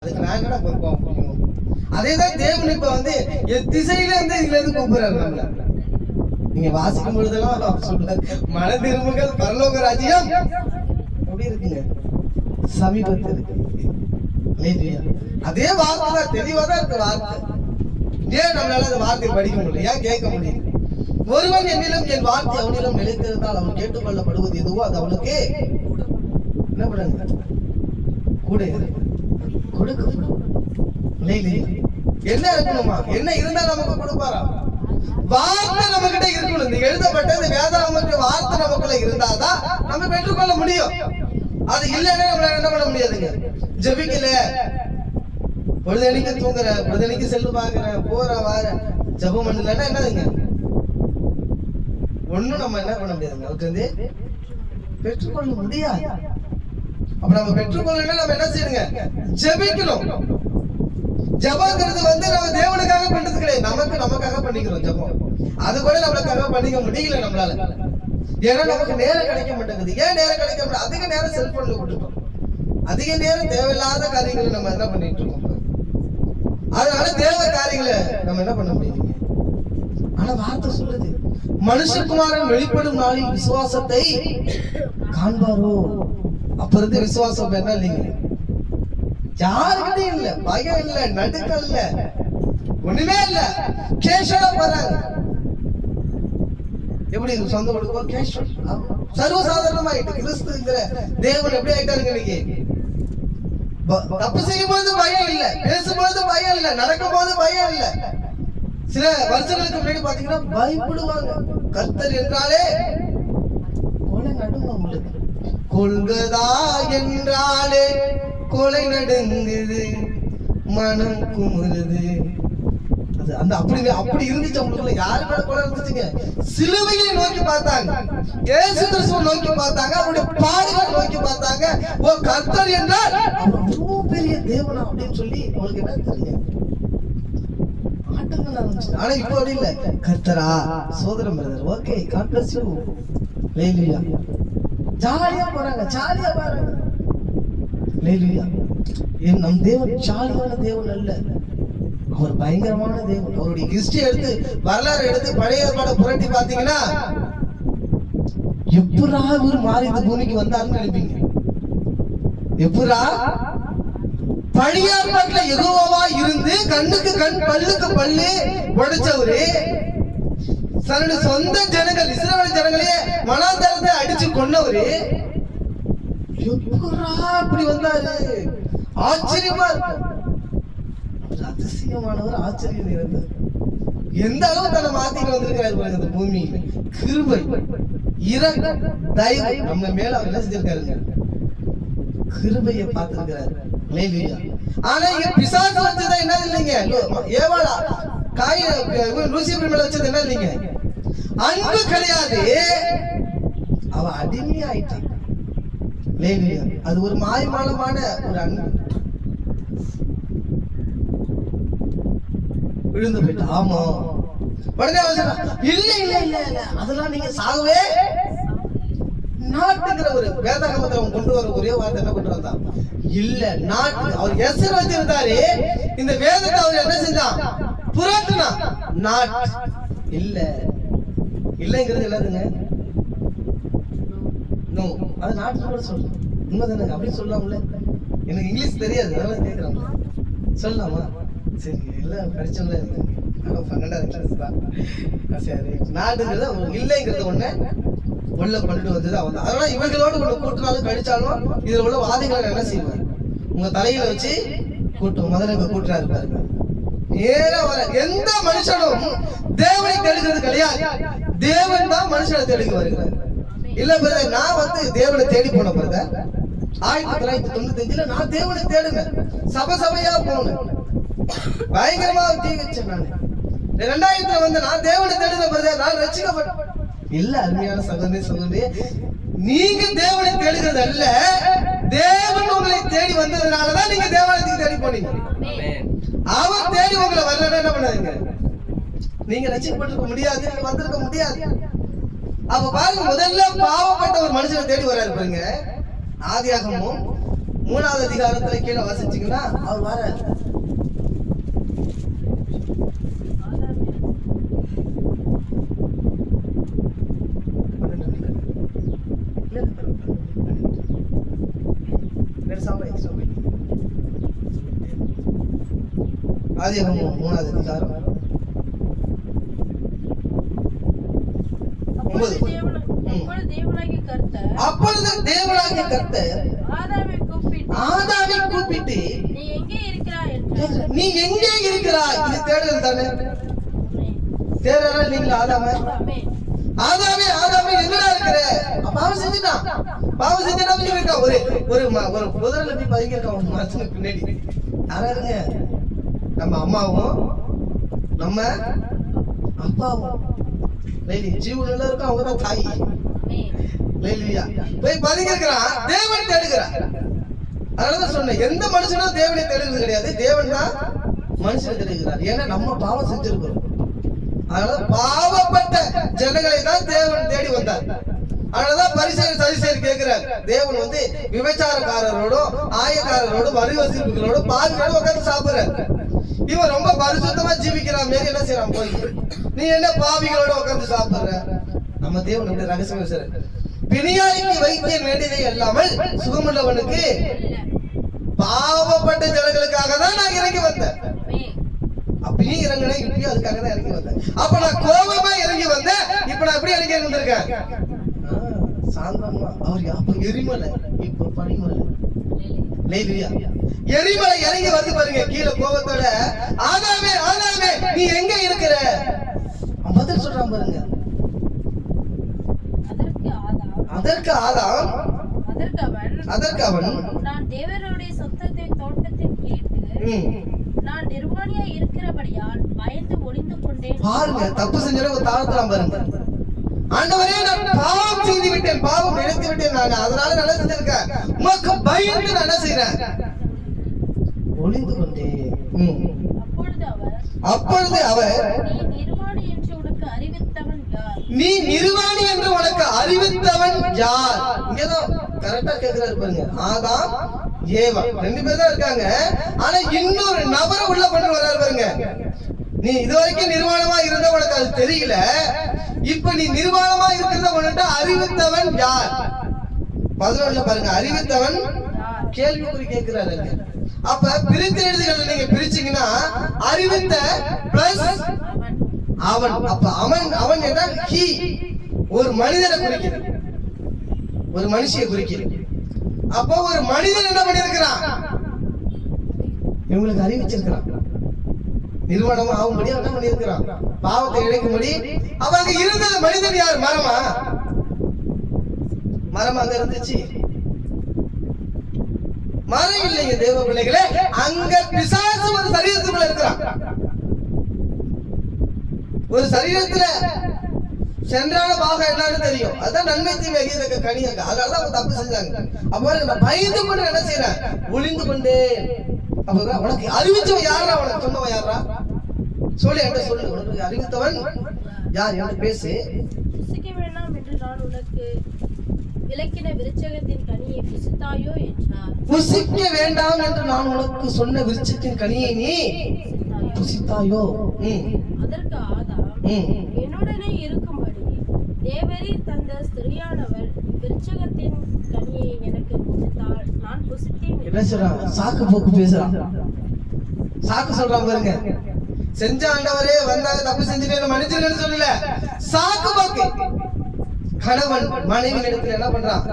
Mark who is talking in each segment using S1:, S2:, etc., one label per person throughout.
S1: அதுக்கு நான் என்னடா பொறுப்பா முடியும்? அதேதான் தேவன் இப்ப வந்து திசையில இருந்து இதுல இருந்து கூப்பிடுறாரு நம்மள. நீங்க வாசிக்கும் பொழுதெல்லாம் சொல்றாரு, மன திரும்புகள் பரலோக ராஜ்யம் எப்படி இருக்குங்க, சமீபத்தில் இருக்கு. அதே வார்த்தை தான், தெளிவாதான் இருக்கு வார்த்தை. ஏன் நம்மளால அந்த வார்த்தையை படிக்க முடியல, ஏன் கேட்க முடியல? ஒருவன் என்னிலும் என் வார்த்தை அவனிலும் நிலைத்திருந்தால் அவன் கேட்டுக்கொள்ளப்படுவது எதுவோ அது அவனுக்கு என்ன பண்ணுங்க, கூட கொடுக்க. என்ன இருக்கணுமா, என்ன இருந்தா நமக்கு கொடுப்பாரா? வார்த்தை நம்ம கிட்ட இருக்கணும். இந்த எழுதப்பட்ட இந்த வேதாகமத்தின் வார்த்தை நமக்குள்ள இருந்தாதான் நம்ம பெற்றுக்கொள்ள முடியும். அது இல்லைன்னா நம்மளால என்ன பண்ண முடியாதுங்க. ஜெபிக்கல, பொழுதனைக்கு தூங்குற, பொழுதனைக்கு செல்லு பாக்குறேன், போற வார ஜெபம் பண்ணலன்னா என்னதுங்க, ஒண்ணும் நம்ம என்ன பண்ண முடியாதுங்க. அவருக்கு வந்து பெற்றுக்கொள்ள முடியாது. அப்ப நம்ம பெற்றுக்கொள்ளணும், நம்ம என்ன செய்யணுங்க, ஜெபிக்கணும். ஜெபங்கிறது வந்து நம்ம தேவனுக்காக பண்றது கிடையாது, நமக்காக பண்ணிக்கிறோம் ஜெபம். அது கூட நம்மளுக்காக பண்ணிக்க முடியல நம்மளால. ஏன்னா நமக்கு நேரம் கிடைக்க மாட்டேங்குது. ஏன் நேரம் கிடைக்க மாட்டேங்குது? அதிக நேரம் செல்போன்ல விட்டுட்டோம். அதிக நேரம் தேவையில்லாத காரியங்களை நம்ம என்ன பண்ணிட்டு இருக்கோம். அதனால தேவ காரியங்களை நம்ம என்ன பண்ண முடியுது. ஆனா வார்த்தை சொல்லுது, மனுஷகுமாரன் வெளிப்படும் நாளில் விசுவாசத்தை காண்பாரோ. அப்ப இருந்து விசுவாசம் என்ன இல்லைங்க, யாருக்கிட்டையும் இல்ல, பயம் இல்ல, நடுக்கம் இல்ல, ஒண்ணுமே இல்ல. கேஷோட போறாங்க. எப்படி சொந்த கொடுக்கும் கேஷோ சர்வசாதாரணமாயிட்டு. கிறிஸ்துங்கிற தேவன் எப்படி ஆயிட்டாருங்க இன்னைக்கு. தப்பு செய்யும் போது பயம் இல்ல, பேசும்போது பயம் இல்ல, நடக்கும் போது பயம் இல்ல. சில வருஷங்களுக்கு முன்னாடி பாத்தீங்கன்னா பயப்படுவாங்க. கர்த்தர் என்றாலே கொலை நடுங்க. உங்களுக்கு கொள்கதா என்றாலே கொலை நடுங்குது, மனம் குமுறுது. அது அந்த அப்படி இருந்துச்சு அவங்களுக்குள்ள. யாரு மேல கொலை இருந்துச்சுங்க, சிலுவையை நோக்கி பார்த்தாங்க, இயேசு கிறிஸ்துவை நோக்கி பார்த்தாங்க, அவருடைய பாடுகளை நோக்கி பார்த்தாங்க. ஓ கர்த்தர் என்றால் அவ்வளவு பெரிய தேவனா அப்படின்னு சொல்லி அவங்களுக்கு என்ன தெரியும், ஆட்டங்கள் ஆரம்பிச்சு. ஆனா இப்ப அப்படி இல்ல, கர்த்தரா சோதரம் brother, okay God bless you, ஹalleluya, ஜாலியா போறாங்க, ஜாலியா வராங்க. ஹalleluya. நம் தேவன் ஜாலியான தேவன் அல்ல, அவர் பயங்கரமான தேவன். அவருடைய ஹிஸ்டரி எடுத்து, வரலாறு எடுத்து, பழைய ஏற்பாடை புரட்டி பாத்தீங்கன்னா எப்படா இவர் மாறி இந்த பூமிக்கு வந்தாருன்னு நினைப்பீங்க. எப்படா பழைய ஏற்பாட்டுல யெகோவாவா இருந்து கண்ணுக்கு கண் பல்லுக்கு பல்லு உடைச்சவரு, தன்னுடைய சொந்த ஜனங்கள் இஸ்ரவேல் ஜனங்களே மனாந்தரத்தை அடிச்சு கொன்னவரு எப்படா அப்படி வந்தாரு? ஆச்சரியமா இருக்கு. அதிசயமானவர், ஆச்சரியம் நிறைந்தவர். எந்த அளவு தன்னை மாத்திட்டு வந்திருக்கிறாரு பாருங்க. இந்த பூமியில கிருபை, இரக்கம், தயவு நம்ம மேல அவர் என்ன செஞ்சிருக்காருங்க, கிருபையை பார்த்திருக்கிறாரு. ஹalleluya. ஆனா இங்க பிசாசு வச்சது என்ன இல்லைங்க, ஏவாளா காய் லூசிபர் மேல வச்சது என்ன இல்லைங்க, அன்பு கிடையாது. அவ அடிமையாயிட்டான். ஹalleluya. அது ஒரு மாயமானமான ஒரு அன்பு. விழுந்து போயிட்டு. ஆமா, உடனே இல்ல இல்ல இல்ல இல்ல அதெல்லாம் நீங்க சாகவே நாட்டுங்கிற ஒரு வேதாகமத்தை அவன் கொண்டு வர ஒரே வார்த்தை என்ன கொண்டு வந்தான், இல்ல நாட்டு. அவர் எசர் வச்சிருந்தாரு, இந்த வேதத்தை அவர் என்ன செஞ்சான், புரட்டுனா. நாட் இல்ல இல்லங்கிறது என்னதுங்க, அது நாட்டு கூட சொல்லணும். உண்மைதானே, அப்படி சொல்லலாம்ல. எனக்கு இங்கிலீஷ் தெரியாது, அதெல்லாம் கேட்கறாங்க. சொல்லலாமா? சரி, எல்லாம் படிச்சோம்ல, 12வது கிளாஸ் தான். சரி, நாடுங்கிறது இல்லைங்கிறது ஒண்ணு உள்ள பண்ணிட்டு வந்தது அவன். அதனால இவர்களோடு உள்ள கூட்டினாலும் கழிச்சாலும் இதுல உள்ள வாதிகளை என்ன செய்வார், உங்க தலையில வச்சு கூட்டும். முதல்ல இங்க கூட்டுறா இருப்பாருங்க. நேரா வர எந்த மனுஷனும் தேவனை தேடுகிறது கிடையாது, தேவன் தான் மனுஷனை தேடி வருகிறார். இல்ல பிரதர், நான் வந்து தேவனை தேடி போன பிரதர் 1995 நான் தேவனை தேடுனேன், சபையா போனேன், பயங்கரமா தீ வச்சேன். நான் 2000 வந்து நான் தேவனை தேடுன பிரதர், நான் ரட்சிக்கப்பட்டேன். இல்ல அருமையான சகோதரி, நீங்க தேவனை தேடுகிறது அல்ல, தேவன் உங்களை தேடி வந்ததுனாலதான் நீங்க தேவாலயத்துக்கு தேடி போனீங்க. அவன் தேடி உங்களை வரலன்னா என்ன பண்ணாதீங்க, நீங்க ரட்சிக்கப்பட்டிருக்க முடியாது, நீங்க வந்திருக்க முடியாது. அப்ப பாருங்க, முதல்ல பாவப்பட்ட ஒரு மனுஷனை தேடி வராரு பாருங்க. ஆதியாகமம் 3வது அதிகாரத்துல கீழே வாசிச்சீங்கன்னா அவர் வர ஆதியாகமம் 3வது அதிகாரம் 9. அப்பொழுது தேவனாகிய கர்த்தர் ஆதாமை கூப்பிட்டு நீ எங்கே இருக்கிறாய்? இது தேடுதல் தானே? தேடுறா நீங்களா? ஆதாமே ஆதாமே எங்கடா இருக்கிற? பாவம் செஞ்சுட்டான். பாவம் செஞ்சா இருக்கான். ஒரு ஒரு புதரில் போய் பதுங்கிருக்கான் மரத்துக்கு பின்னாடி. யாராருங்க? நம்ம அம்மாவும் நம்ம அப்பாவும். ஜீவன் எல்லாம் இருக்கும், அவங்கதான் தாய். போய் பதுங்கிருக்கிறான். தேவன் தேடுகிறான். அதனாலதான் சொன்னேன், எந்த மனுஷனும் தேவனை தேடுகிறது கிடையாது, தேவன் தான் மனுஷனை தேடுகிறார். ஏன்னா நம்ம பாவம் செஞ்சிருக்கிறோம். அதனால பாவப்பட்ட ஜனங்களை தான் தேவன் தேடி வந்தார். அதனாலதான் பரிசேயர் சதுசேயர் கேட்கிறார், தேவன் வந்து விபச்சாரக்காரரோடும் ஆயக்காரரோடும் வரிவசூல்களோடும் பாவிகளோடும் உட்கார்ந்து சாப்பிடுறார். இவன் ரொம்ப பரிசுத்தமா ஜீவிக்கிறான் மாரி என்ன செய்யறான்? போய் நீ என்ன பாவிகளோட உட்கார்ந்து சாப்பிடுற? நம்ம தேவன் அப்படி ரகசியம் சார். பிணியாளிக்கு வைத்தியம் வேண்டியதை அல்லாமல் சுகமுள்ளவனுக்கு பாவப்பட்ட ஜனங்களுக்காக தான் நான் இறங்கி வந்தேன். அப்பயும் இறங்கினேன், இப்பயும் அதுக்காக தான் இறங்கி வந்தேன். அப்ப நான் கோபமா இறங்கி வந்தேன், இப்ப நான் எப்படி இறங்கி வந்திருக்கேன்? சாந்தமா. அவர் அப்ப எரிமலை, இப்ப பனிமலை. எரிமலை இறங்கி வந்து பாருங்க, கீழே கோபத்தோட ஆதாமே ஆதாமே நீ எங்க இருக்கிற? பதில் சொல்றான் பாருங்க. அதற்கு ஆதாம் அதற்கு அவன் நான் தேவனுடைய சத்தத்தை தோட்டத்தில் கேட்டு நான் நிர்வாணியா இருக்கிறபடியால் பயந்து ஒளிந்து கொண்டேன். பாருங்க, தப்பு செஞ்சவரை ஒரு தாழ்த்தலாம் பாருங்க. ஆண்டவரே, நான் பாவம் செய்து விட்டேன், பாவம் நினைத்து விட்டேன், நான் அதனால நல்லா செஞ்சிருக்கேன், உமக்கு பயந்து நான் என்ன செய்றேன்? ஒளிந்து கொண்டேன். அப்பொழுது அவர் நீ நிர்வாணி என்று உனக்கு அறிவித்தவன் யார்? இங்கதான் கரெக்டா கேக்குறாரு பாருங்க. ஆதாம் ஏவா 2 பேர் தான் இருக்காங்க. ஆனா இன்னொரு நபரை உள்ள கொண்டு வர்றாரு பாருங்க. நீ இதுவரைக்கும் நிர்வாணமா இருந்த உனக்கு அது தெரியல, இப்ப நீ நிர்வாணமா இருக்கிறத உன்கிட்ட அறிவித்தவன் யார்? 11 பாருங்க, அறிவித்தவன் கேள்விக்குறி கேட்கிறாரு. அப்ப பிரித்து எழுதுகளை நீங்க பிரிச்சீங்கன்னா அறிவித்த பிளஸ் அவன். அப்ப அவன் அவன் என்றால் ஹி, ஒரு மனிதனை குறிக்கிறது, ஒரு மனுஷியை குறிக்கிறது. அப்போ ஒரு மனிதன் என்ன பண்ணிருக்கிறான்? இவங்களுக்கு அறிவிச்சிருக்கிறான். நிர்வாணமா ஆகும்படி என்ன பண்ணிருக்கிறான்? பாவத்தை இழைக்கும்படி. அவங்க இருந்தது மனிதன் யார்? மரமா? மரம் அங்க இருந்துச்சு, மரம் இல்லைங்க தேவ பிள்ளைகளே. அங்க பிசாசு ஒரு சரீரத்துக்குள்ள இருக்கிறான். ஒரு சரீரத்துல சென்றான பாகம் என்னன்னு தெரியும், அதான் நன்மை தீமை அறியத்தக்க கனி. அதனாலதான் அவங்க தப்பு செஞ்சாங்க. அப்ப பயந்து கொண்டு என்ன செய்யறேன்? ஒளிந்து கொண்டே. அப்ப உனக்கு அறிவிச்சவன் யாரா? உனக்கு சொன்னவன் யாரா? சொல்லு, என்கிட்ட சொல்லு. உனக்கு அறிவித்தவன் யார்? என்கிட்ட பேசு. புசிக்க வேண்டாம் என்று நான் உனக்கு விலக்கின விருட்சகத்தின் கனியை புசித்தாயோ என்றார். புசிக்க வேண்டாம் என்று நான் உனக்கு சொன்ன விருட்சத்தின் கனியை நீ புசித்தாயோ? அதற்கு ஆதாம் என்னுடனே இருக்கும்படி தேவரீர் தந்த ஸ்திரியானவள் விருட்சகத்தின் கனியை எனக்கு கொடுத்தால் நான் புசித்தேன். என்ன சொல்றான்? சாக்கு போக்கு பேசுறான், சாக்கு சொல்றான் பாருங்க. செஞ்ச ஆண்டவரே வந்தாங்க, தப்பு செஞ்சுட்டேன் மன்னிச்சிருக்கேன்னு சொல்லல, சாக்கு போக்கு. கணவன் மனைவி இடத்துல என்ன பண்றான்?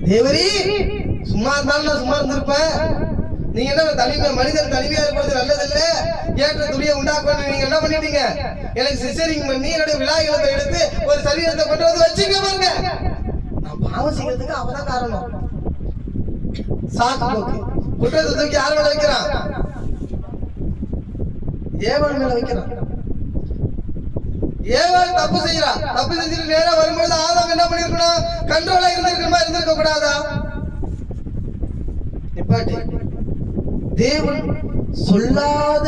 S1: தேவரீ, சும்மா இருந்தாலும் நான் சும்மா இருந்திருப்பேன், நீங்க என்ன தனிமை, மனிதன் தனிமையா இருப்பது நல்லது இல்ல, ஏற்ற துணியை உண்டாக்குவாங்க, நீங்க என்ன பண்ணிட்டீங்க? எனக்கு சிசரிங் பண்ணி என்னுடைய விழாக்களை எடுத்து ஒரு சரீரத்தை கொண்டு வந்து வச்சுக்க பாருங்க. நான் பாவம் செய்யறதுக்கு அவதான் காரணம். சாக்கு போக்கு. குற்றத்தை தூக்கி யார் மேல வைக்கிறான்? ஏவாள் மேல வைக்கிறான். ஏவாள் தப்பு செய்யறா. தப்பு செஞ்சுட்டு நேரா வரும்போது ஆதாம் என்ன பண்ணிருக்கணும்? கண்ட்ரோலா இருந்திருக்க கூடாதா? நிப்பாட்டி. தேவன் சொல்லாத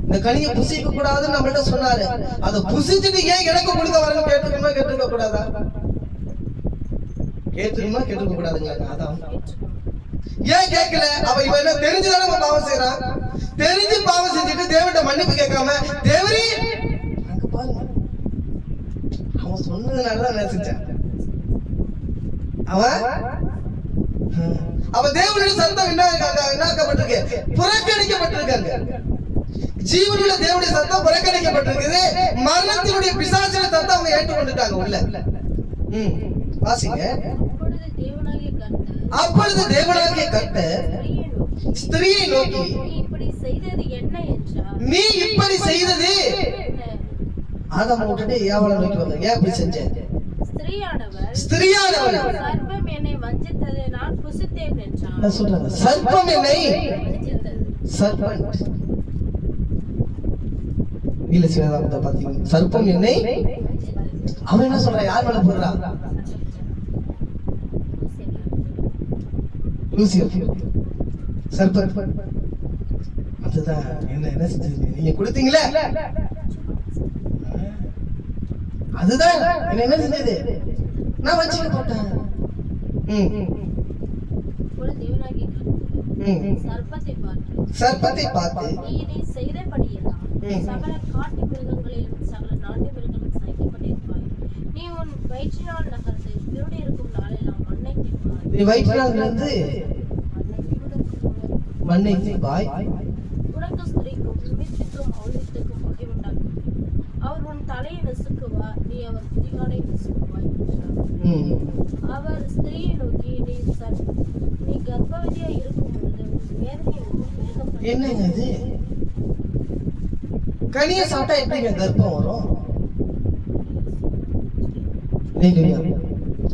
S1: இந்த கனியை புசிக்க கூடாதுன்னு நம்மள்ட்ட சொன்னாரு. அதை புசிச்சுட்டு ஏன் எனக்கு கொடுக்க வரணும் கேட்டுக்கணுமா கேட்டுக்க கூடாதா? கேட்டுக்கணுமா கேட்டுக்க கூடாதுங்களா? அதான் ஏன் கேட்கல? அவ இவன் என்ன தெரிஞ்சுதானே பாவம் செய்யறான். தெரிஞ்சு பாவம் செஞ்சுட்டு தேவன்கிட்ட மன்னிப்பு கேட்காம தேவரே அங்க பாருங்க, அவன் சொன்னதுனாலதான் நேசிச்சான். அவ தேவனுடைய சத்தம் என்னாக்கப்பட்டிருக்கு? புறக்கணிக்கப்பட்டிருக்காங்க. ஜீவனுள்ள தேவனுடைய சத்தம் புறக்கணிக்கப்பட்டிருக்குது. மரணத்தினுடைய பிசாசின சத்தம் அவங்க ஏற்றுக்கொண்டுட்டாங்க உள்ள. வாசிங்க. அப்பொழுது தேவனாகிய கர்த்தர் ஸ்திரியை நோக்கி, நீ இப்படி செய்தது. ஆதாம் விட்டுட்டு ஏவாளை நோக்கி வந்த. ஏன் இப்படி செஞ்ச? ஸ்திரியானவள் சர்ப்பம் என்னை வஞ்சித்தது, நான் புசித்தேன் என்றான். சொல்றாங்க, சர்ப்பம் என்னை, சர்பண்ட் இல்ல சிவதாமத்தை பாத்தீங்க, சர்ப்பம் என்னை. அவன் என்ன சொல்றான்? யார் மேல போடுறா? Lucifer, serpent. அதுதான் என்ன செஞ்சது? நீங்க கொடுத்தீங்களே, அதுதான் என்ன செஞ்சது? நான் வச்சுக்கப்பட்டேன். சர்ப்பத்தை பார்த்து நீ இதை செய்தபடியெல்லாம் சகல காட்டு மிருகங்களிலும் சகல நாட்டு மிருகங்களும் சகிக்கப்பட்டிருப்பாய். நீ உன் வயிற்றினால் நகர்ந்து திருடி இருக்கும் நாளெல்லாம் மண்ணை தின்பாய். நீ வயிற்றினால் இருந்து மண்ணை தின்பாய். உனக்கு ஸ்திரீக்கும் நிமித்திக்கும் அவளுக்கும் வகை உண்டாக்கும். அவர் உன் தலையை நசுக்குவார், நீ அவர் குதிகாலை நசுக்குவாய் என்றார். அவர் ஸ்திரீயை நோக்கி, நீ கர்ப்பவதியா இருக்கும் பொழுது வேதனை என்னங்க இது? கனியை சாப்பிட்டா எப்படிங்க கர்ப்பம் வரும்?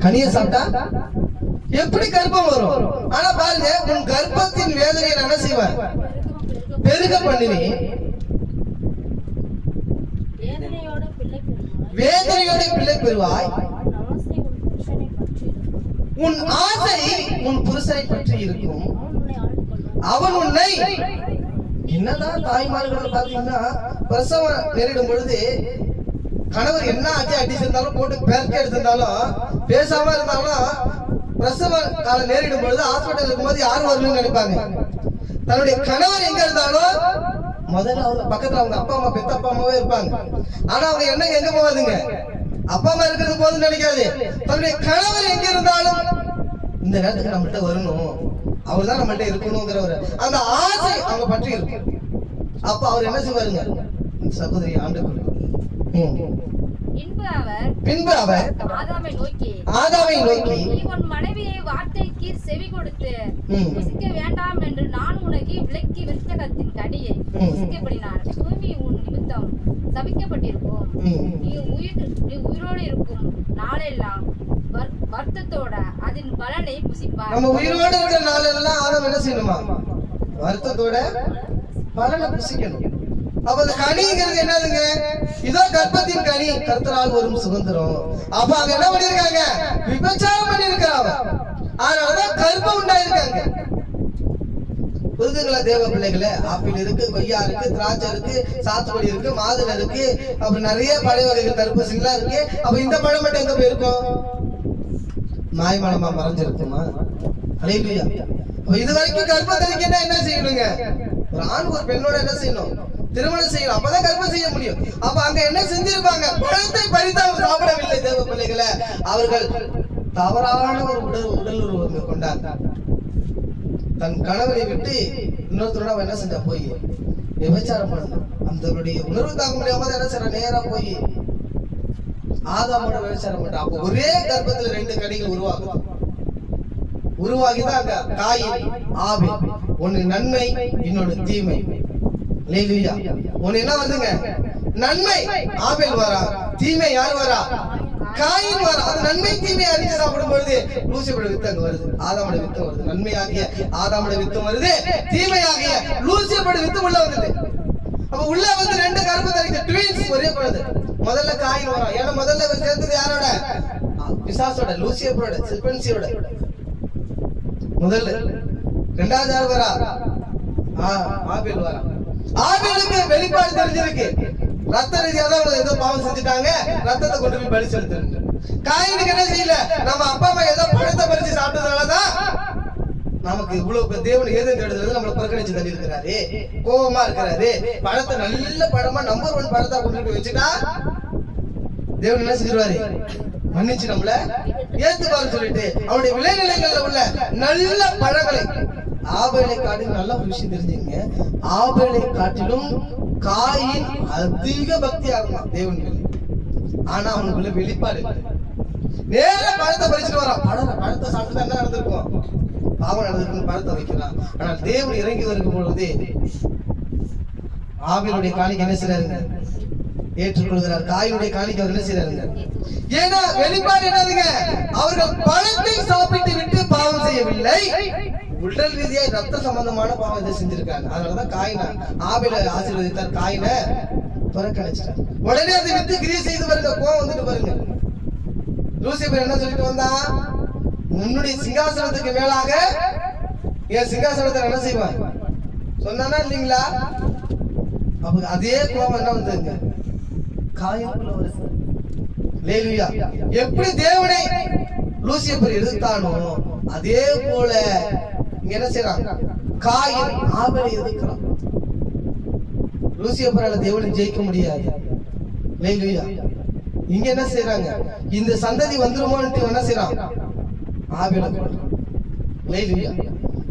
S1: கனியை சாப்பிட்டா எப்படி கர்ப்பம் வரும்? ஆனா பாருங்க, உன் கர்ப்பத்தின் வேதனையை என்ன செய்வேன்? பெருக பண்ணுவேன். வேதனையோட பிள்ளை பெறுவாய். உன் ஆசை உன் புருஷனை பற்றி இருக்கும், அவன் உன்னை. என்னதான் தாய்மார்கள் பாத்தீங்கன்னா பிரசவம் நேரிடும் பொழுது கணவர் என்ன அடி செஞ்சாலும் போட்டு பெருக்க எடுத்திருந்தாலும் பேசாம இருந்தாலும் பிரசவ காலம் நேரிடும் பொழுது ஹாஸ்பிட்டல் இருக்கும்போது யாரும் வரணும்னு நினைப்பாங்க. தன்னுடைய கணவர் எங்க இருந்தாலும் முதல்ல அவங்க பக்கத்துல அவங்க அப்பா அம்மா, பெத்த அப்பா அம்மாவே இருப்பாங்க. ஆனா அவங்க என்ன எங்க போவாதுங்க? அப்பா அம்மா இருக்கிறது போதுன்னு நினைக்காது. தன்னுடைய கணவர் எங்க இருந்தாலும் இந்த நேரத்துக்கு நம்மகிட்ட வரணும், அவர் தான் நம்மகிட்ட இருக்கணுங்கிற ஒரு அந்த ஆசை அவங்க பற்றி இருக்கும். அப்ப அவர் என்ன செய்வாருங்க? சகோதரி ஆண்டுக்குள்ள பின்பு அவர் ஆதாமை நோக்கி
S2: உன் மனைவியை வார்த்தைக்கு செவி கொடுத்து புசிக்க வேண்டாம் என்று நான் உனக்கு விலக்கி விருத்தகத்தின் கனியை புசிக்கப்படினார். பூமி உன் நிமித்தம் சபிக்கப்பட்டிருக்கும். நீ உயிரோடு இருக்கும் நாளெல்லாம் வருத்தத்தோட அதன் பலனை புசிப்பார்.
S1: நம்ம உயிரோடு இருக்கிற நாளெல்லாம் ஆதாம் என்ன செய்யணுமா? வருத்தத்தோட பலனை புசிக்கணும். அப்ப அந்த கனிங்கிறது என்னதுங்க? இதோ கர்ப்பத்தின் கனி, கர்த்தரால் வரும் சுதந்திரம். அப்ப அவங்க என்ன பண்ணிருக்காங்க? விபச்சாரம் பண்ணிருக்காங்க. அதனாலதான் கர்ப்பம் உண்டாயிருக்காங்க. புரிதுங்களா தேவ பிள்ளைகளே? ஆப்பிள் இருக்கு, கொய்யா இருக்கு, திராட்சை இருக்கு, சாத்துக்குடி இருக்கு, மாதுளை இருக்கு, அப்புறம் நிறைய பழ வகைகள் தர்பூசணிலாம் இருக்கு. அப்ப இந்த பழம் மட்டும் எங்க போயிருக்கும்? மாய்மலமா மறைஞ்சிருக்குமா? அல்லேலூயா. இது வரைக்கும் கர்ப்பத்தரிக்கன்னா என்ன செய்யணுங்க? ஒரு ஆண் ஒரு பெண்ணோட என்ன செய்யணும்? திருமணம் செய்யணும். அப்பதான் கர்ப்பம் செய்ய முடியும். அப்ப அங்க என்ன செஞ்சிருப்பாங்க? பழத்தை பறித்து அவர் சாப்பிடவில்லை தேவ பிள்ளைகளை. அவர்கள் தவறான ஒரு உடல் உறவு கொண்டாங்க. தன் கணவரை விட்டு இன்னொருத்தரோட அவன் என்ன செஞ்சா? போய் விபச்சாரம் பண்ண. அந்த உணர்வு தாங்க முடியாம என்ன செய்யற? நேரா போய் ஆதாமோட விபச்சாரம் பண்ற. அப்ப ஒரே கர்ப்பத்துல 2 கனிகள் உருவாகிதான் அங்க காயின் ஆபேல். ஒன்னு நன்மை, இன்னொன்னு தீமை. அல்லேலூயா. ஒன்னு என்ன வருதுங்க? நன்மை ஆபேல் வரா, தீமை யார் வரா? காயின் வரா. அது நன்மை தீமை அறிஞ்சு சாப்பிடும் பொழுது லூசியோட வித்து அங்க வருது, ஆதாமோட வித்து வருது. நன்மையாகிய ஆதாமோட வித்து வருது, தீமையாகிய லூசியோட வித்து உள்ள வருது. அப்ப உள்ள வந்து 2 கர்ப்பத்தரிக்க ட்வின்ஸ் ஒரே குழந்தை. முதல்ல காயின் வரா. ஏன்னா முதல்ல சேர்ந்தது யாரோட? பிசாசோட, லூசியோட, சில்பன்சியோட முதல்ல. ரெண்டாவது யார் வரா? ஆபேல் வரா. ஆபேலுக்கு வெளிப்பாடு தெரிஞ்சிருக்கு. ரத்த ரீதியா தான் ஏதோ பாவம் செஞ்சுட்டாங்க, ரத்தத்தை கொண்டு போய் பலி செலுத்துறாங்க. காயினுக்கு என்ன செய்யல? நம்ம அப்பா அம்மா ஏதோ பழத்தை பறிச்சு சாப்பிட்டதுனாலதான் நமக்கு இவ்வளவு தேவன் ஏதேன் தேடுதல் நம்மள புறக்கணிச்சு தள்ளி இருக்கிறாரு, கோபமா இருக்கிறாரு, பழத்தை நல்ல பழமா நம்பர் 1 பழத்தா கொண்டு போய் வச்சுட்டா தேவன் என்ன செஞ்சிருவாரு? மன்னிச்சு நம்மள ஏத்துப்பாரு சொல்லிட்டு அவனுடைய விளைநிலங்கள்ல உள்ள நல்ல பழங்களை ஆபேலை காட்டிலும் நல்ல ஒரு விஷயம் தெரிஞ்சுங்க. ஆபேலை காட்டிலும் காயின் அதிக பக்தி ஆகுமா தேவன் மேல. ஆனா அவனுக்குள்ள வெளிப்பாடு நேர பழத்தை பறிச்சுட்டு வரான். பழத்தை சாப்பிட்டு என்ன நடந்திருக்கும்? பாவம் நடந்திருக்கும், பழத்தை வைக்கிறான். ஆனால் தேவன் இறங்கி வருகிற பொழுது ஆபேலுடைய காணிக்கை என்ன செய்றாருங்க? ஏற்றுக்கொள்கிறார். காயினுடைய காணிக்கை அவர் என்ன செய்றாருங்க? ஏன்னா வெளிப்பாடு என்னதுங்க? அவர்கள் பழத்தை சாப்பிட்டு விட்டு பாவம் செய்யவில்லை, உடல் ரீதியாக ரத்த சம்பந்தமான பாவம் இதை செஞ்சிருக்காங்க. அதனாலதான் காயினை ஆபேலை ஆசீர்வதித்தார், காயினை புறக்கணிச்சிட்டார். உடனே அதை விட்டு கிரியை செய்து பாருங்க, கோவம் வந்துட்டு பாருங்க. லூசிபர் என்ன சொல்லிட்டு வந்தான்? உன்னுடைய சிங்காசனத்துக்கு மேலாக என் சிங்காசனத்தை என்ன செய்வான் சொன்னானா இல்லீங்களா? அப்ப அதே கோபம் என்ன வந்ததுங்க? காயக்குள்ள வருது. அல்லேலூயா. எப்படி தேவனை லூசிபர் எதிர்த்தானோ அதே போல இங்க என்ன செய்றான்? காயின் ஆபேலை எதிர்க்கிறான். லூசிபரால தேவனை ஜெயிக்க முடியாது. அல்லேலூயா. இங்க என்ன செய்றாங்க? இந்த சந்ததி வந்துருமோன்னு என்ன செய்றான்? ஆபேலை கொல்றான். அல்லேலூயா.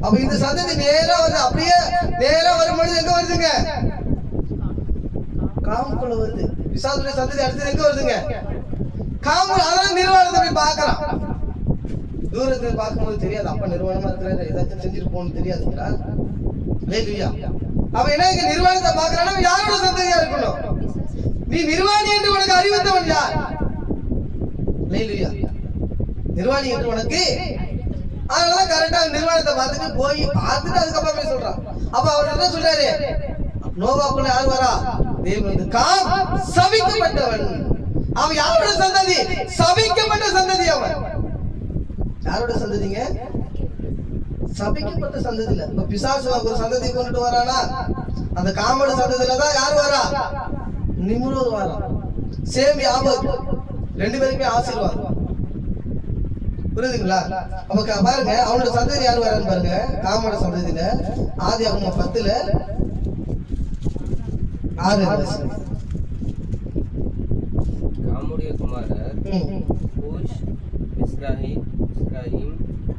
S1: அப்ப இந்த சந்ததி நேரா வருது. அப்படியே நேரா வரும்போது எங்க வருதுங்க? காமுக்குள்ள வருது. பிசாசுடைய சந்ததி அடுத்து எங்க வருதுங்க? காமு. அதான் நிர்வாணத்தை போய் பார்க்கலாம். தூரத்துல பார்க்கும்போது தெரியாது, அப்ப நிர்வாணமா இருக்கிறாரு, ஏதாச்சும் செஞ்சுட்டு போகணும்னு தெரியாதுங்களா? அல்லேலூயா. அவன் என்ன இங்க நிர்வாணத்தை பார்க்கறானா? யாரோட சந்ததியா இருக்கணும்? நீ நிர்வாணி என்று உனக்கு அறிவித்தவன் யார்? அல்லேலூயா. நிர்வாணி என்று உனக்கு. அதனால கரெக்டா நிர்வாணத்தை பார்த்துட்டு போய் பார்த்துட்டு அதுக்கப்புறம் போய் சொல்றான். அப்ப அவர் என்ன சொல்றாரு? நோவாக்குள்ள யார் வரா? தேவன் வந்து காம் சபிக்கப்பட்டவன். அவன் யாரோட சந்ததி? சபிக்கப்பட்ட சந்ததி. அவன் யாரோட சந்ததிங்க? சபிக்கப்பட்ட சந்ததியில. இப்ப பிசாசு ஒரு சந்ததி கொண்டுட்டு வரானா? அந்த காமோட சந்ததியில தான் யார் வரா? நிம்ரோத் வரா. சேம் யாபத், ரெண்டு பேருமே ஆசீர்வாதம். புரியுதுங்களா? அப்ப பாருங்க அவனோட சந்ததி யார் வரான்னு பாருங்க. காமோட சந்ததியில ஆதியாகமம் 10ல 6
S3: காமுடைய குமாரர் கூஷ், மிஸ்ராஹிம்,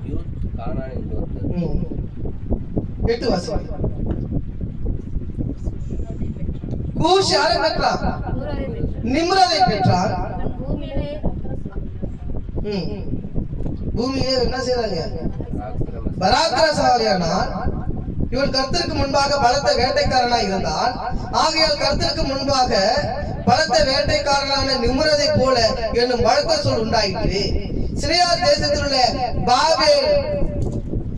S3: யூத், கானான் என்பவர்கள்.
S1: 8 வாசிங்க. கூஷ் யாரை பெற்றான்? நிம்ரோதை பெற்றான். பூமியிலே என்ன செய்றாங்க? பராக்கிரமசாலியானான். இவன் கர்த்தருக்கு முன்பாக பலத்த வேட்டைக்காரனாய் இருந்தான். ஆகையால் கர்த்தருக்கு முன்பாக பலத்த வேட்டைக்காரனான நிம்ரோதை போல என்னும் வழக்க சொல் உண்டாயிற்று. சிரியா தேசத்தில் உள்ள பாபேல்,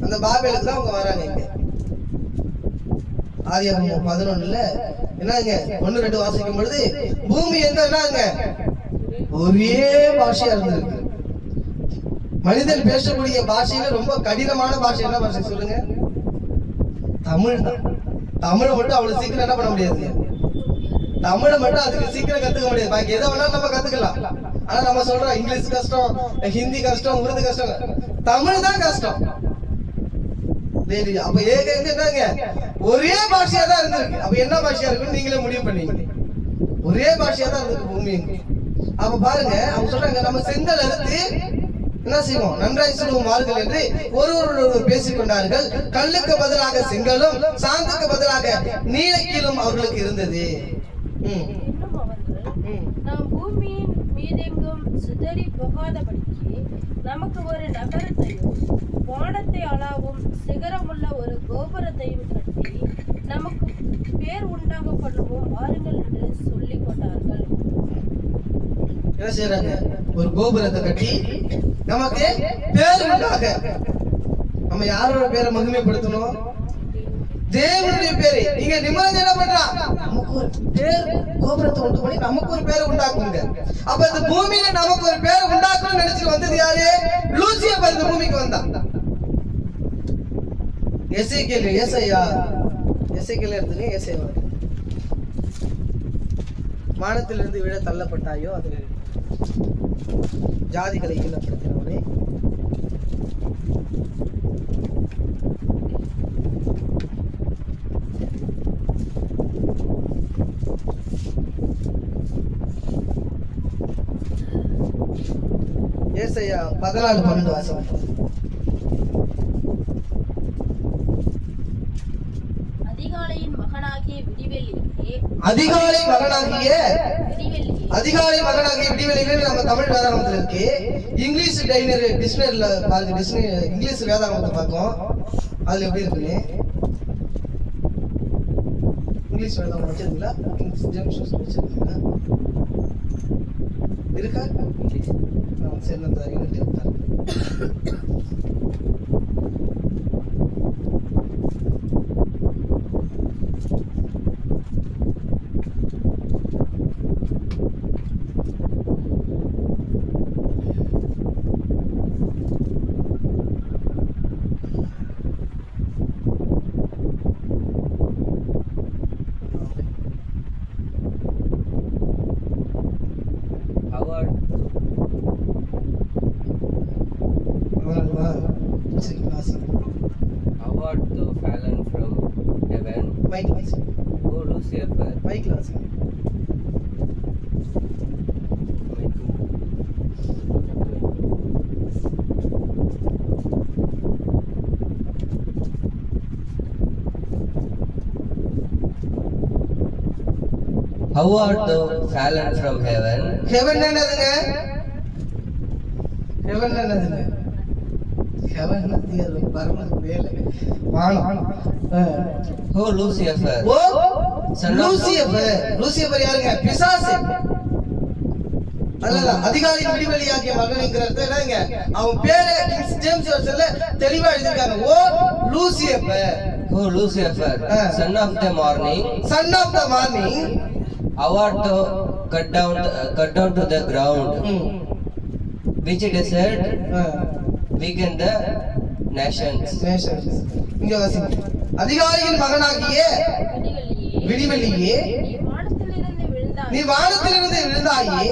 S1: அந்த பாபேலுக்கு தான் அவங்க வராங்க. இங்க ஆதியாகமம் 11ல என்னங்க 1-2 வாசிக்கும் பொழுது பூமி எங்க என்னங்க ஒரே பாஷையா இருந்திருக்கு. மனிதன் பேசக்கூடிய பாஷையில ரொம்ப கடினமான பாஷை என்ன பாஷை சொல்லுங்க? தமிழ் தான். தமிழை மட்டும் அவ்வளவு சீக்கிரம் என்ன பண்ண முடியாது. தமிழை மட்டும் அதுக்கு சீக்கிரம் கத்துக்க முடியாது. பாக்கி எதை வேணாலும் நம்ம கத்துக்கலாம். ஆனா நம்ம சொல்றோம் இங்கிலீஷ் கஷ்டம், ஹிந்தி கஷ்டம், உருது கஷ்டம், தமிழ் தான் கஷ்டம். அப்ப என்னங்க ஒரே பாஷையா தான் இருந்திருக்கு. அப்ப என்ன பாஷையா இருக்குன்னு நீங்களே முடிவு பண்ணீங்க. ஒரே பாஷையா தான் இருந்திருக்கு பூமி. அப்ப பாருங்க அவங்க சொல்றாங்க நம்ம செங்கல் அறுத்து என்ன செய்வோம்? நன்றாய் சொல்லுவோம் வாருங்கள் என்று ஒருவரோடு பேசிக் கொண்டார்கள். கல்லுக்கு பதிலாக செங்கலும் சாந்துக்கு பதிலாக நீலக்கீலும் அவர்களுக்கு இருந்தது.
S4: நாம் பூமியின் மீதெங்கும் சிதறி போகாதபடிக்கு நமக்கு ஒரு நகரத்தையும் வானத்தை அளாவும் சிகரமுள்ள ஒரு கோபுரத்தையும் கட்டி நமக்கு பேர் உண்டாக பண்ணுவோம் வாருங்கள் என்று சொல்லிக் கொண்டார்கள்.
S1: என்ன செய்யறாங்க? ஒரு கோபுரத்தை கட்டி நமக்கு பேர் உண்டாக. நம்ம யாரோட பேரை மகிமைப்படுத்தணும்? தேவனுடைய பேரை. நீங்க நிம்மதி என்ன பண்றான்? நமக்கு ஒரு பேர் கோபுரத்தை உண்டு பண்ணி நமக்கு ஒரு பேரை உண்டாக்குங்க. அப்ப இந்த பூமியில நமக்கு ஒரு பேரை உண்டாக்கணும்னு நினைச்சிட்டு வந்தது யாரு? லூசிபர் இந்த பூமிக்கு வந்தான். எசேக்கியேல் எடுத்துங்க. ஏசாயா வானத்திலிருந்து விழ தள்ளப்பட்டாயோ அது ஜாதிகளை ஈனப்படுத்தினவனே. ஏசாயா 14:12 வாசிங்க.
S4: அதிகாலையின் மகனாகிய விடிவெள்ளியே
S1: அதிகாலை மகனாகிய
S4: விடிவெள்ளியே
S1: அதிகாலை மகனாகிய விடிவெளியில நம்ம தமிழ் வேதாகமத்துல இருக்கு. இங்கிலீஷ் டிக்ஷனரியில பாருங்க, இங்கிலீஷ் வேதாகமத்தை பார்க்கும். அதுல எப்படி இருக்குன்னு இங்கிலீஷ் வேதாகமம் வச்சிருக்கீங்களா? ஜேம்ஸ் வச்சிருக்கீங்களா? இருக்கா? சரி, நான் unit
S3: Award thou fallen from heaven, O Lucifer. How art thou fallen from heaven?
S1: Heaven என்னதுங்க? ஹெவன் என்னதுங்க? ஹெவன் என்னது? பரம வேலை வானம்.
S3: O Lucifer.
S1: ஓ லூசிஃபர். லூசிஃபர் யாருங்க? பிசாசு. அல்ல, அதிகாரியின் விடிவெளியாகிய மகன்ங்கிறது என்னங்க? அவன் பேரே ஜேம்ஸ் வெர்ஷன்ல தெளிவா எழுதிருக்காங்க. ஓ Lucifer.
S3: O Lucifer, son of the morning.
S1: Son of the morning.
S3: How art thou cut down to the ground, which desert weaken the nations.
S1: இங்க வாசிங்க. அதிகாரியின் மகனாகிய விடிவெளியே, நீ வானத்திலிருந்து விழுந்தாயே,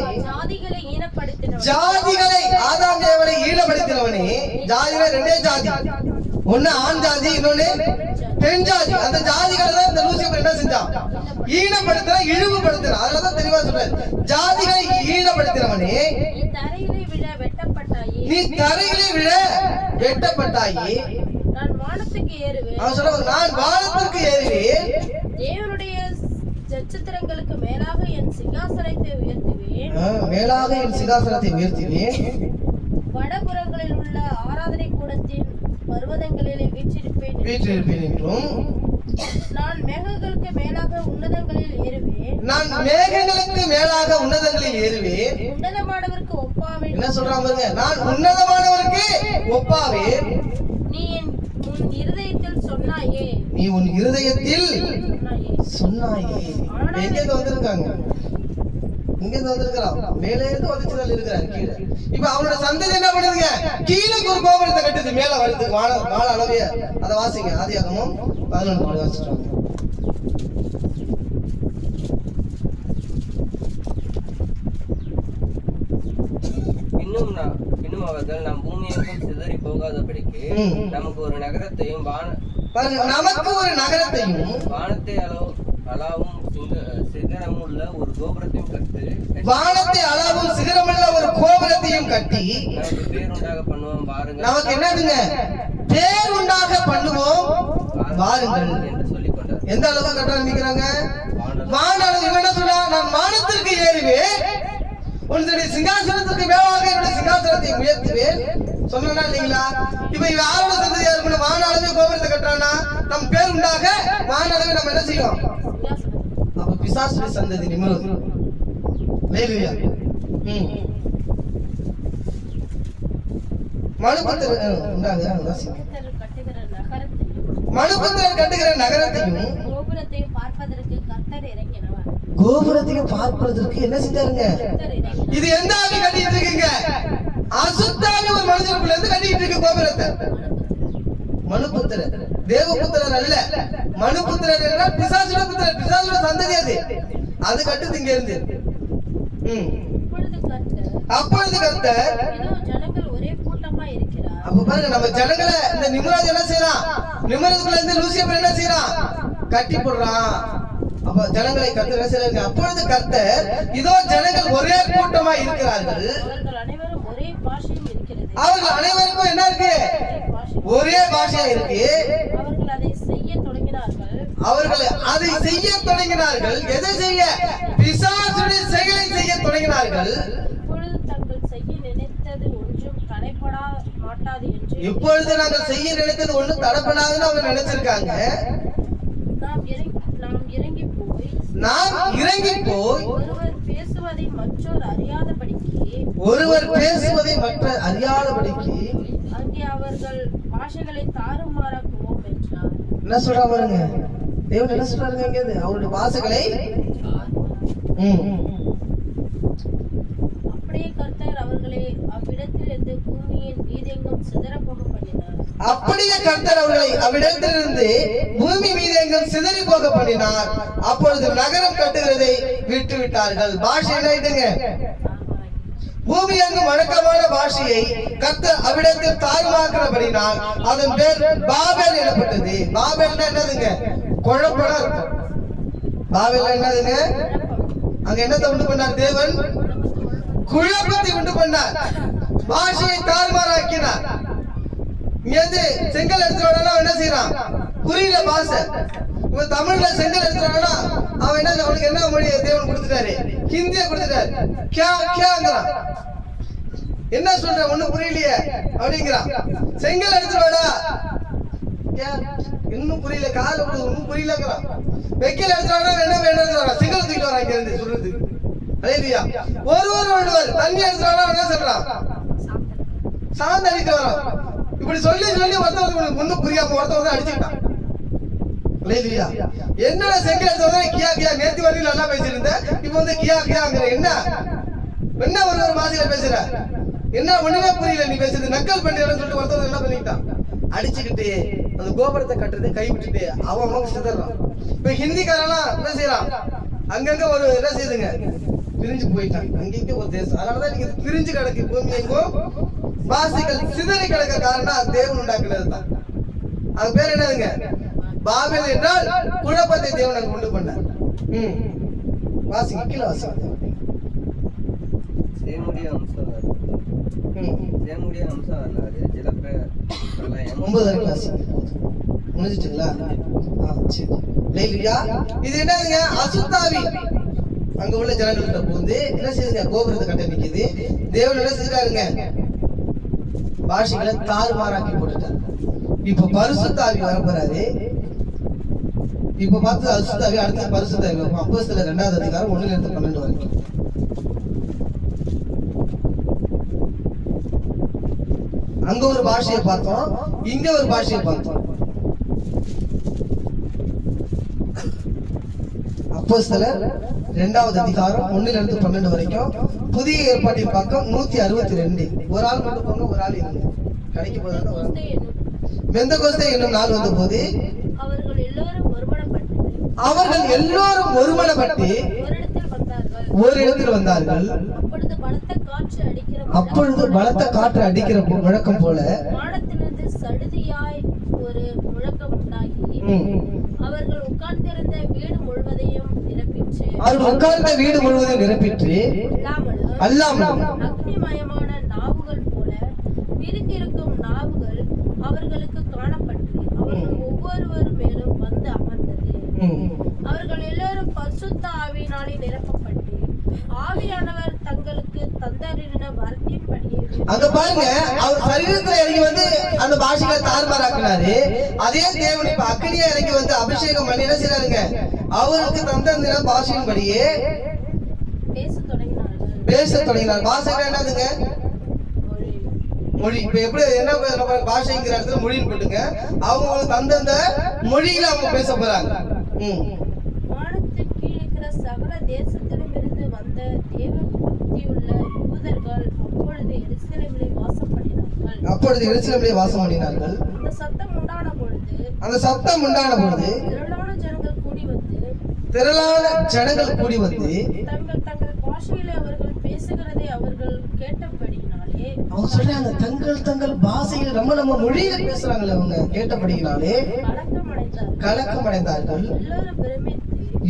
S1: ஜாதிகளை ஆதாம் தேவனை ஈனப்படுத்தினவனே. ஜாதிகளை ரெண்டே ஜாதி, ஒண்ணு ஆண் ஜாதி, இன்னொன்னு பெண் ஜாதி. அந்த ஜாதிகளை தான் இந்த லூசிஃபர் என்ன செஞ்சான்? ஈனப்படுத்தின, இழிவுபடுத்தின. அதனாலதான் தெளிவா சொல்றாரு, ஜாதிகளை ஈனப்படுத்தினவனே, நீ தரையிலே விழ வெட்டப்பட்டாயே.
S4: நான் வானத்துக்கு ஏறுவேன்.
S1: அவன் சொல்ற, நான் வானத்துக்கு ஏறுவேன்.
S4: தேவனுடைய நட்சத்திரங்களுக்கு மேலாக என் சிங்காசனத்தை உயர்த்துவேன்.
S1: மேலாக என் சிங்காசனத்தை உயர்த்துவேன்.
S4: வடபுறங்களில் உள்ள ஆராதனை கூடத்தின் பர்வதங்களிலே வீற்றிருப்பேன்
S1: என்றும்,
S4: நான் மேகங்களுக்கு மேலாக உன்னதங்களில் ஏறுவேன்.
S1: நான் மேகங்களுக்கு மேலாக உன்னதங்களில் ஏறுவேன்.
S4: உன்னதமானவருக்கு ஒப்பாவேன்.
S1: என்ன சொல்றான் பாருங்க, நான் உன்னதமானவருக்கு ஒப்பாவேன்.
S4: நீ உன் இருதயத்தில் சொன்னாயே.
S1: நீ உன் இருதயத்தில் சொன்னாயே. எங்க வந்திருக்காங்க? இங்க வந்திருக்கிறான். மேலே இருந்து வந்துச்சுதான் இருக்கிறாரு கீழே. இப்ப அவனோட சந்ததி என்ன பண்ணுதுங்க? கீழே ஒரு கோபுரத்தை கட்டுது, மேல வருது. வாழ அளவே அதை வாசிங்க. ஆதியாகமம் 11 வாசிச்சுட்டாங்க.
S3: இன்னும் அவர்கள் நம் பூமியெங்கும் சிதறி போகாதபடிக்கு நமக்கு ஒரு நகரத்தையும்
S1: நமக்கு ஒரு நகரத்தையும்
S3: வானத்தை அளாவும் சிகரமுள்ள ஒரு கோபுரத்தையும் கட்டி,
S1: வானத்தை அளாவும் சிகரமுள்ள ஒரு கோபுரத்தையும் கட்டி
S3: நமக்கு பேருண்டாக பண்ணுவோம் பாருங்கள்.
S1: நமக்கு என்னதுங்க? பேருண்டாக பண்ணுவோம் பாருங்கள்
S3: என்று சொல்லிக் கொண்டார்.
S1: எந்த அளவுக்கு கட்ட ஆரம்பிக்கிறாங்க? வான அளவு. இவன் என்ன சொல்றா? நான் வானத்திற்கு ஏறுவேன், உன்னுடைய சிங்காசனத்திற்கு மேலாக என்னுடைய சிங்காசனத்தை உயர்த்துவேன் சொன்னா இல்லைங்களா? இப்ப இவ யாரோட சந்ததியா இருக்கணும்? வான அளவே கோபுரத்தை கட்டுறானா? நம் பேருண்டாக வான அளவே நம்ம என்ன செய்யும்? அப்ப பிசாசுடைய சந்ததி நிமிர்ந்து லேலுயா. மனுபுத்திரர் கட்டுகிற நகரத்தையும்
S4: கோபுரத்தையும் பார்ப்பதற்கு கர்த்தர் இறங்கினவர்.
S1: கோபுரத்தையும் பார்ப்பதற்கு என்ன செஞ்சாருங்க? இது எந்த ஆளு கட்டிட்டு இருக்குங்க? அசுத்தான ஒரு மனுஷனுக்குள்ள இருந்து கட்டிட்டு இருக்கு கோபுரத்தை. மனுபுத்திரர், தேவபுத்திரர் அல்ல. மனுபுத்திரர் என்றால் பிசாசுட புத்திரர், பிசாசுட சந்ததி அது. அது கட்டுது இங்க இருந்து. அப்பொழுது கர்த்தர்,
S4: ஜனங்கள் ஒரே கூட்டமா இருக்கிறார்.
S1: அப்ப பாருங்க நம்ம ஜனங்களை இந்த நிம்ராத் என்ன செய்யறான், நிம்ரதுக்குள்ள இருந்து லூசிபர் என்ன செய்யறான், கட்டி போடுறான். அப்ப ஜனங்களை கர்த்தர் என்ன செய்யறாங்க, அப்பொழுது கர்த்தர் இதோ ஜனங்கள் ஒரே கூட்டமா இருக்கிறார்கள்,
S4: அவர்கள் அனைவரும் ஒரே பாஷையும் இருக்கிறது,
S1: அவர்கள் அனைவருக்கும் என்ன இருக்கு, ஒரே பாஷையா இருக்கு.
S4: அவர்கள் அதை செய்ய தொடங்கினார்கள்,
S1: அவர்கள் அதை செய்ய தொடங்கினார்கள். எதை செய்ய, பிசாசுடைய செயலை செய்ய தொடங்கினார்கள்.
S4: இப்பொழுது தாங்கள் செய்ய நினைத்தது ஒன்றும் தடைப்பட மாட்டாது என்று
S1: இப்பொழுது நாங்கள் செய்ய நினைத்தது ஒண்ணும் தடப்படாதுன்னு அவங்க நினைச்சிருக்காங்க.
S4: நாம் இறங்கி போய் ஒருவர் பேசுவதை மற்றோர் அறியாதபடிக்கு அங்கே அவர்கள் பாஷைகளை தாறுமாறாக்குவோம் என்றார்.
S1: என்ன சொல்றா பாருங்க, தேவன் என்ன சொல்றாருங்க, இங்க அவருடைய பாஷைகளை
S4: அப்படியே கர்த்தர் அவர்களை அவ்விடத்திலிருந்து பூமியின் மீதெங்கும் சிதறப்போக பண்ணினார்.
S1: அப்படியே கர்த்தர் அவர்களை அவ்விடத்திலிருந்து பூமி மீது எங்கும் சிதறி போக பண்ணினார். அப்பொழுது நகரம் கட்டுகிறதை விட்டு விட்டார்கள். பாஷை என்னங்க, பூமி எங்கும் வழக்கமான பாஷையை கர்த்தர் அவ்விடத்தில் தாறுமாக்கிறபடினால் அதன் பேர் பாபேல் எனப்பட்டது. பாபேல் என்னதுங்க, குழப்பம் இருக்கும். பாபேல் என்னதுங்க, அங்க என்னத்தை உண்டு பண்ணார் தேவன், குழப்பத்தை உண்டு பண்ணார், பாஷையை தாறுமாறாக்கினார். இங்க வந்து செங்கல் எடுத்துட்டா என்ன செய்யறான், புரியல பாஷை. இப்ப தமிழ்ல செங்கல் எடுத்துட்டா அவன் என்ன, அவனுக்கு என்ன மொழி தேவன் கொடுத்துட்டாரு, ஹிந்திய கொடுத்துட்டாரு. கியாங்கிறான், என்ன சொல்ற ஒண்ணும் புரியலையே அப்படிங்கிறான். செங்கல் எடுத்துட்டா இன்னும் புரியல, கால ஒன்னும் புரியலங்கிறான். வெக்கல் எடுத்துட்டா என்ன வேணும், செங்கல் தூக்கிட்டு வரான் இங்க இருந்து சொல்றது. ஒருவர் தண்ணி எடுத்துட்டா என்ன சொல்றான், சாந்து அடிக்க வரான். இப்படி சொல்லி ஒருத்தவங்க ஒண்ணும் புரியாம ஒருத்தவங்க அடிச்சுட்டான். என்னடா செங்கல் எடுத்தவங்க கியா கியா, நேத்து வரைக்கும் நல்லா பேசியிருந்த, இப்ப வந்து கியா கியாங்கிற, என்ன ஒரு மாசில பேசுற, என்ன ஒண்ணுமே புரியல நீ பேசுறது, நக்கல் பண்றேன்னு சொல்லிட்டு ஒருத்தவங்க என்ன பண்ணிட்டான், அடிச்சுக்கிட்டு அந்த கோபுரத்தை கட்டுறதை கை விட்டுட்டு அவன் சிதறான். இப்ப ஹிந்திக்காரெல்லாம் என்ன செய்யறான், அங்கங்க ஒரு என்ன செய்யுதுங்க, பிரிஞ்சு போயிட்டாங்க. அங்கங்க ஒரு தேசம், அதனாலதான் நீங்க பிரிஞ்சு கிடக்கு பூமி எங்கும், வாசிகள் சிதறி கிடக்க காரணம் தேவன் உண்டாக்குனது தான். அது பேர் என்னதுங்க, பாபேல் என்றால் குழப்பத்தை தேவன் அங்க உண்டு பண்ணார். வாசிங்க, கீழே வாசிங்க.
S3: சேமுடைய வம்சம் வரலாறு ஜலப்பிரளயம்
S1: 9 வரைக்கும் வாசிங்க. முடிஞ்சிட்டுங்களா? சரி. இது என்னதுங்க, அசுத்தாவி அங்க உள்ள ஜனங்கள்கிட்ட பூந்து என்ன செய்யுங்க, கோபுரத்தை கட்ட நிக்குது. தேவன் என்ன செஞ்சுட்டாருங்க, பாஷைகளை தாறுமாறாக்கி போட்டுட்டாரு. இப்ப பரிசுத்தாவி வரப்போறாரு. இப்ப பார்த்து அசுத்தாவி, அடுத்து பரிசுத்தாவி. அப்போஸ்தலர் 2ஆவது அதிகாரம் 1-12 வரைக்கும். அங்க ஒரு பாஷையை பார்த்தோம், இங்க ஒரு பாஷையை பார்த்தோம். அப்போஸ்தலர் 2ஆவது அதிகாரம் 1-12 வரைக்கும். புதிய ஏற்பாட்டின் பக்கம் 162. ஒரு ஆள் மட்டும் போங்க, ஒரு ஆள் இருங்க. கடைக்கு போதாதான் பெந்தெகோஸ்தே என்னும் நாள் வந்த போது அவர்கள் எல்லோரும் ஒருமனப்பட்டு ஒரு இடத்தில் வந்தார்கள். அப்பொழுது பலத்த காற்று அடிக்கிற முழக்கம் போல
S4: சடுதியாய் ஒரு முழக்கம் உண்டாகி அவர்கள் உட்கார்ந்திருந்த வீடு முழுவதையும் நிரப்பிற்று. அல்லாமல் அக்னிமயமான நாவுகள் போல விரிந்திருக்கும் நாவுகள் அவர்களுக்கு காணப்பட்டு அவர்கள் ஒவ்வொருவர் மேலும் வந்து அமர்ந்தது. அவர்கள் எல்லோரும் பரிசுத்த ஆவியினாலே நிரப்பப்பட்டு ஆவியானவர் தங்களுக்கு தந்தரின வரத்தின்படியே.
S1: அங்க பாருங்க, அவர் சரீரத்துல இறங்கி வந்து அந்த பாஷைகளை தாறுமாறாக்குனாரு. அதே தேவன் இப்ப அக்னியா இறங்கி வந்து அபிஷேகம் பண்ணி என்ன செய்யறாருங்க, அவருக்கு தந்த பாஷையின்படியே பேச தொடங்கினார். பாஷை என்னதுங்க, மொழி. இப்ப எப்படி என்ன பாஷைங்கிற இடத்துல மொழின்னு போட்டுங்க, அவங்க தந்தந்த மொழியில அவங்க பேச போறாங்க.
S4: வானத்தின் கீழ் இருக்கிற சகல தேசத்திலுமிருந்து வந்த தேவ பக்தியுள்ள யூதர்கள் அப்பொழுது எருசலேமிலே வாசம் பண்ணினார்கள். அந்த சத்தம் உண்டான பொழுது திரளான ஜனங்கள் கூடி வந்து தங்கள் பாஷையிலே அவர்கள் பேசுகிறதை அவர்கள் கேட்டபடியினாலே
S1: அவங்க சொல்றாங்க தங்கள் பாஷையில் நம்ம மொழியில பேசுறாங்களே அவங்க கேட்டபடியினாலே கலக்கம் அடைந்தார்கள்.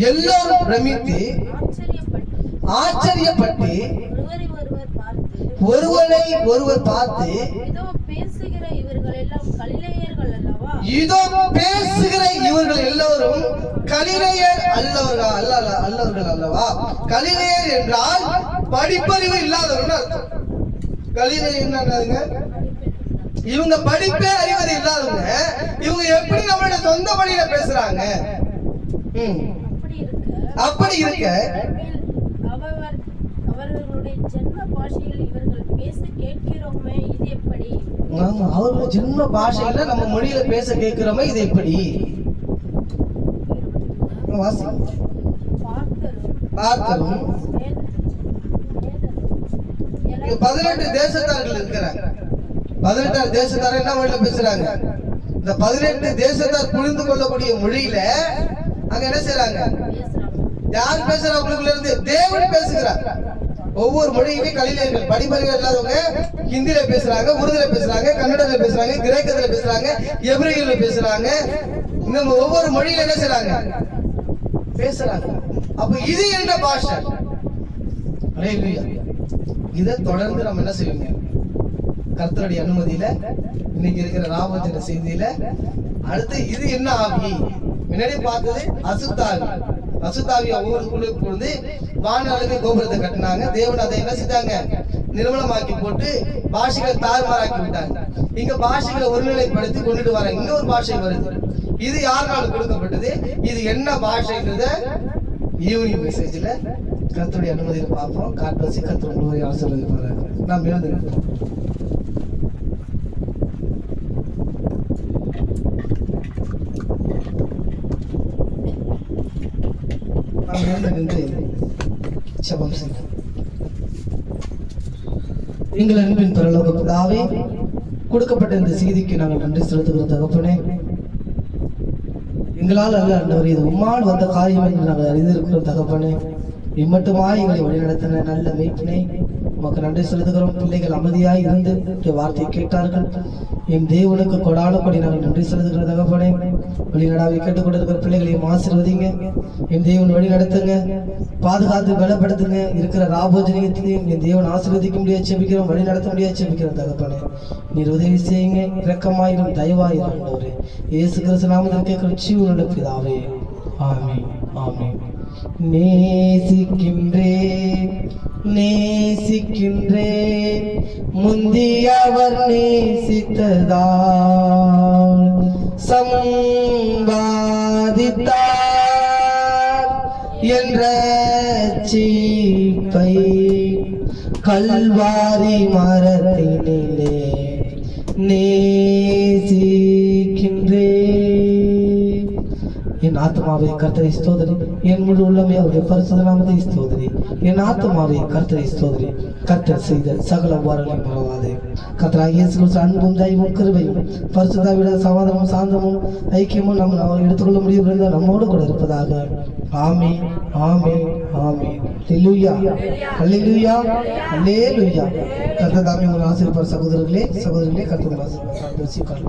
S1: எல்லாரும் பிரமித்து ஆச்சரியப்பட்டு ஒருவரை ஒருவர் பார்த்து
S4: இதோ பேசுகிற இவர்கள் எல்லாம் கலிலேயர்கள் அல்லவா?
S1: இதோ பேசுகிற இவர்கள் எல்லோரும் கலிலேயர் அல்லவர்கள் அல்லவா? கலிலேயர் என்றால் படிப்பறிவு இல்லாதவர்கள் அர்த்தம். கலிலேயர் என்னங்க? இவங்க படிப்பே அறிவது இல்லாதவங்க. இவங்க எப்படி நம்மளோட சொந்த மொழியில பேசுறாங்க? அப்படி இருக்க
S4: அவர்களுடைய ஜென்ம பாஷையில் இவர்கள் பேச கேட்கிறோமே, இது எப்படி?
S1: அவர்களுடைய ஜென்ம பாஷையில நம்ம மொழியில பேச கேட்கிறோமே, இது எப்படி? பார்த்தரும் 18 தேசத்தார்கள் இருக்கிறாங்க. 18 தேசத்தார் என்ன மொழியில பேசுறாங்க? இந்த 18 தேசத்தார் புரிந்து கொள்ளக்கூடிய மொழியில அங்க என்ன செய்யறாங்க? யார் பேசுறவங்களுக்குள்ள இருந்து தேவன் பேசுகிறார். ஒவ்வொரு மொழியுமே கலிலேயர்கள் படிப்பறிவு இல்லாதவங்க ஹிந்தியில பேசுறாங்க, உருதுல பேசுறாங்க, கன்னடத்துல பேசுறாங்க, கிரேக்கத்துல பேசுறாங்க, எபிரேயில பேசுறாங்க. நம்ம ஒவ்வொரு மொழியில என்ன செய்யறாங்க? பேசுறாங்க. அப்ப இது என்ன பாஷை? அல்லேலூயா. இதை தொடர்ந்து நம்ம என்ன செய்வோங்க? கர்த்தருடைய அனுமதியில இன்னைக்கு இருக்கிற ராமஜன செய்தியில அடுத்து இது என்ன ஆவி? முன்னாடி பார்த்தது அசுத்தாவி. அசுத்தாவி ஒவ்வொருக்குள்ளே பொழுது வானளவு கோபுரத்தை கட்டினாங்க. தேவன் அதை என்ன செஞ்சாங்க? நிர்மலமாக்கி போட்டு பாஷைகளை தாறுமாறாக்கி விட்டாங்க. இங்க பாஷைகளை ஒருநிலைப்படுத்தி கொண்டுட்டு வராங்க. இங்க ஒரு பாஷை வருது. இது யாருனாலும் கொடுக்கப்பட்டது? இது என்ன பாஷைன்றத ஈவினிங் மெசேஜ்ல கர்த்தருடைய அனுமதியில பார்ப்போம். காட்பசி கர்த்தர் உங்களுடைய ஆசீர்வதிப்பார். நாம் எழுந்திருக்கிறோம். ஜெபம் செய்வோம். எங்கள் அன்பின் பரலோக பிதாவே, கொடுக்கப்பட்ட இந்த செய்திக்கு நாங்கள் நன்றி செலுத்துகிற தகப்பனே, எங்களால் அல்ல ஆண்டவரே, இது உம்மால் வந்த காரியம் என்று நாங்கள் அறிந்திருக்கிற தகப்பனே, இம்மட்டுமா எங்களை வழிநடத்தின நல்ல மீட்பினை உமக்கு நன்றி செலுத்துகிறோம். பிள்ளைகள் அமைதியாய் இருந்து வார்த்தையை கேட்டார்கள். என் தேவனுக்கு கொடான கொடி நாங்கள் நன்றி செலுத்துகிற தகப்பனே, வழிநடாவை கேட்டுக் கொண்டிருக்கிற பிள்ளைகளையும் ஆசீர்வதிங்க. என் தேவன் வழி நடத்துங்க, பாதுகாத்து பலப்படுத்துங்க. இருக்கிற ராபோஜனத்தையும் என் தேவன் ஆசீர்வதிக்க முடியாது செபிக்கிறோம், வழி நடத்த முடியாது செபிக்கிறோம் தகப்பனே. நீர் உதவி செய்யுங்க, இரக்கமாயிரும் தயவாயிரும் ஆண்டவரே. இயேசு கிறிஸ்து நாமத்தில் கேட்கிற ஜீவனுள்ள பிதாவே, ஆமென் ஆமென். நேசிக்கின்றே முந்தியவர் நேசித்ததால் சம்பாதித்தார் என்ற சீப்பை கல்வாரி மரத்தினிலே நேசிக்கின்றே. என் ஆத்மாவை கர்த்தரை ஸ்தோத்திரி, என் முழு உள்ளமே அவருடைய பரிசுத்த நாமத்தை ஸ்தோத்திரி. என் ஆத்மாவை கர்த்தரை ஸ்தோத்திரி. கர்த்தர் செய்த சகல உபகாரங்களையும் மறவாதே. கர்த்தராகிய இயேசு கிறிஸ்து அன்பும் தயவும் கிருபையும் பரிசுத்தாவிட சமாதானமும் சாந்தமும் ஐக்கியமும் நம்ம எடுத்துக்கொள்ள முடியும் இருந்தால் நம்மோடு கூட இருப்பதாக. ஆமென் ஆமென் ஆமென். அல்லேலூயா அல்லேலூயா அல்லேலூயா. கர்த்தர் தாமே உங்களை ஆசீர்வதிப்பார். சகோதரர்களே கர்த்தர் ஆசீர்வதிப்பார்.